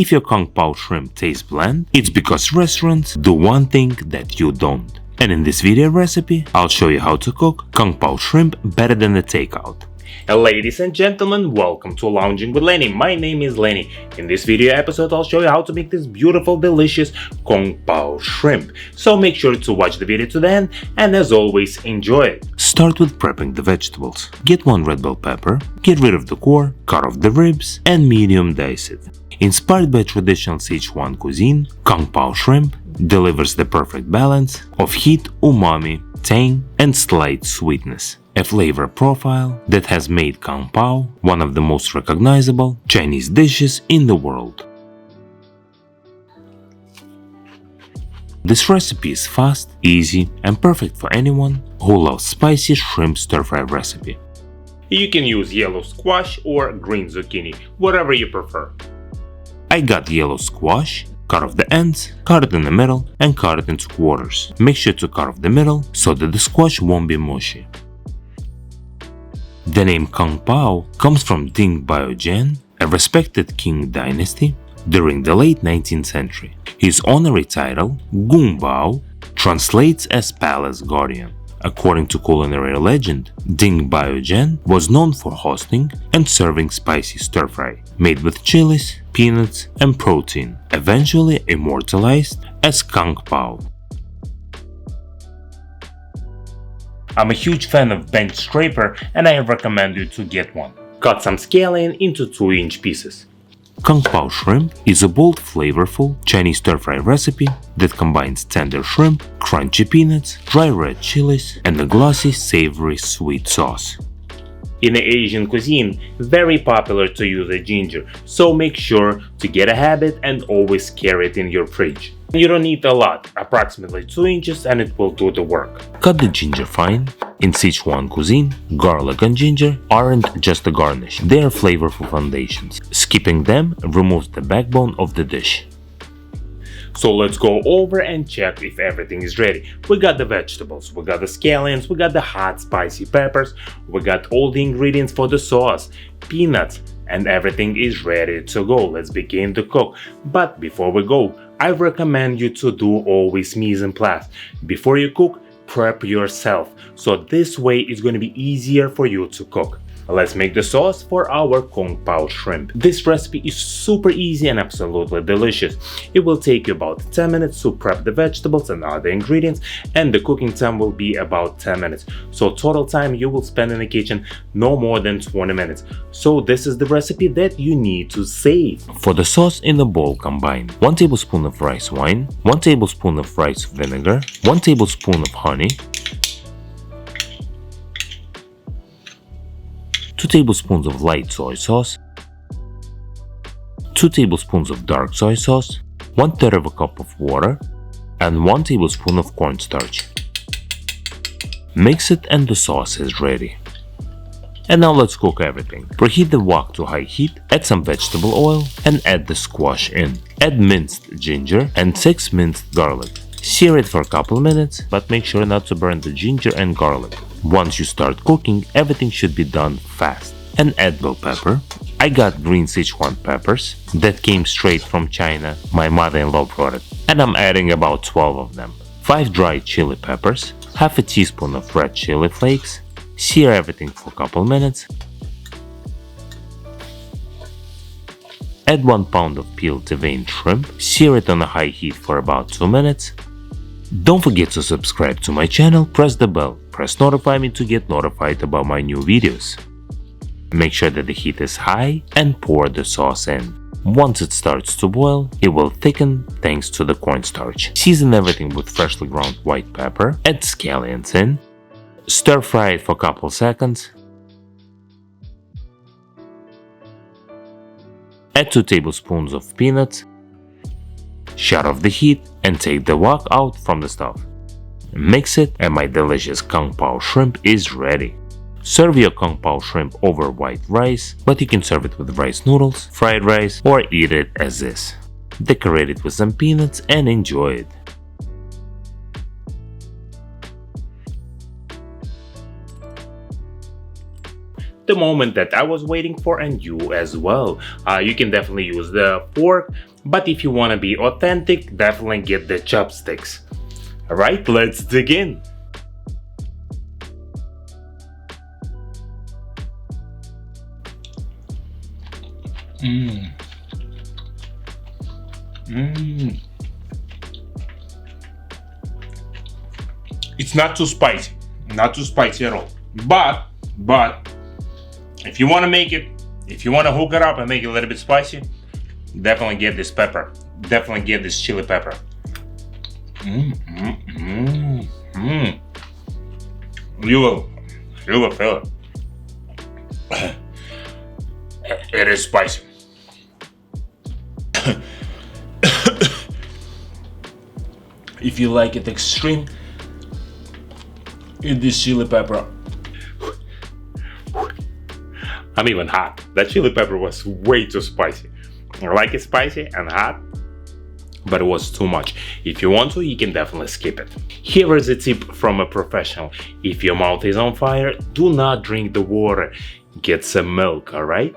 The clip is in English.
If your Kung Pao Shrimp tastes bland, it's because restaurants do one thing that you don't. And in this video recipe, I'll show you how to cook Kung Pao Shrimp better than the takeout. Ladies and gentlemen, welcome to Lounging with Lenny. My name is Lenny. In this video episode, I'll show you how to make this beautiful, delicious Kung Pao Shrimp. So make sure to watch the video to the end, and as always, enjoy it. Start with prepping the vegetables. Get one red bell pepper, get rid of the core, cut off the ribs, and medium dice it. Inspired by traditional Sichuan cuisine, Kung Pao Shrimp delivers the perfect balance of heat, umami, tang, and slight sweetness. A flavor profile that has made Kung Pao one of the most recognizable Chinese dishes in the world. This recipe is fast, easy, and perfect for anyone who loves spicy shrimp stir-fry recipe. You can use yellow squash or green zucchini, whatever you prefer. I got yellow squash. Cut off the ends, cut it in the middle, and cut it into quarters. Make sure to cut off the middle so that the squash won't be mushy. The name Kung Pao comes from Ding Baojian, a respected Qing dynasty during the late 19th century. His honorary title, Kung Pao, translates as Palace Guardian. According to culinary legend, Ding Baojian was known for hosting and serving spicy stir-fry, made with chilies, peanuts, and protein, eventually immortalized as Kung Pao. I'm a huge fan of bench scraper and I recommend you to get one. Cut some scallion into 2-inch pieces. Kung Pao Shrimp is a bold, flavorful Chinese stir-fry recipe that combines tender shrimp, crunchy peanuts, dry red chilies, and a glossy, savory sweet sauce. In the Asian cuisine, very popular to use a ginger, so make sure to get a habit and always carry it in your fridge. You don't need a lot, approximately 2 inches, and it will do the work. Cut the ginger fine. In Sichuan cuisine, garlic and ginger aren't just a garnish, they are flavorful foundations. Skipping them removes the backbone of the dish. So let's go over and check if everything is ready. We got the vegetables, we got the scallions, we got the hot spicy peppers, we got all the ingredients for the sauce, peanuts, and everything is ready to go. Let's begin to cook. But before we go, I recommend you to do always mise en place. Before you cook, prep yourself, so this way it's going to be easier for you to cook. Let's make the sauce for our Kung Pao Shrimp. This recipe is super easy and absolutely delicious. It will take you about 10 minutes to prep the vegetables and other ingredients, and the cooking time will be about 10 minutes. So total time you will spend in the kitchen no more than 20 minutes. So this is the recipe that you need to save. For the sauce in the bowl, combine 1 tablespoon of rice wine, 1 tablespoon of rice vinegar, 1 tablespoon of honey, 2 tablespoons of light soy sauce, 2 tablespoons of dark soy sauce, 1/3 of a cup of water, and 1 tablespoon of cornstarch. Mix it and the sauce is ready. And now let's cook everything. Preheat the wok to high heat, add some vegetable oil, and add the squash in. Add minced ginger and 6 minced garlic. Sear it for a couple minutes, but make sure not to burn the ginger and garlic. Once you start cooking, everything should be done fast. And add bell pepper. I got green Sichuan peppers that came straight from China, my mother-in-law brought it, and I'm adding about 12 of them. 5 dried chili peppers, half a teaspoon of red chili flakes. Sear everything for a couple minutes. Add 1 pound of peeled deveined shrimp. Sear it on a high heat for about 2 minutes. Don't forget to subscribe to my channel, press the bell, press notify me to get notified about my new videos. Make sure that the heat is high and pour the sauce in. Once it starts to boil, it will thicken thanks to the cornstarch. Season everything with freshly ground white pepper, add scallions in, stir fry it for a couple seconds, add 2 tablespoons of peanuts, shut off the heat and take the wok out from the stove. Mix it and my delicious Kung Pao Shrimp is ready. Serve your Kung Pao Shrimp over white rice, but you can serve it with rice noodles, fried rice, or eat it as is. Decorate it with some peanuts and enjoy it. the moment that I was waiting for, and you as well. You can definitely use the fork, but if you want to be authentic, definitely get the chopsticks. Alright, let's dig in. It's not too spicy, not too spicy at all. But if you want to make it, if you want to hook it up and make it a little bit spicy, definitely get this pepper. Definitely get this chili pepper. You will feel it. It is spicy. If you like it extreme, eat this chili pepper. I'm even hot. That chili pepper was way too spicy. I like it spicy and hot, but it was too much. If you want to, you can definitely skip it. Here is a tip from a professional. If your mouth is on fire, do not drink the water. Get some milk, alright?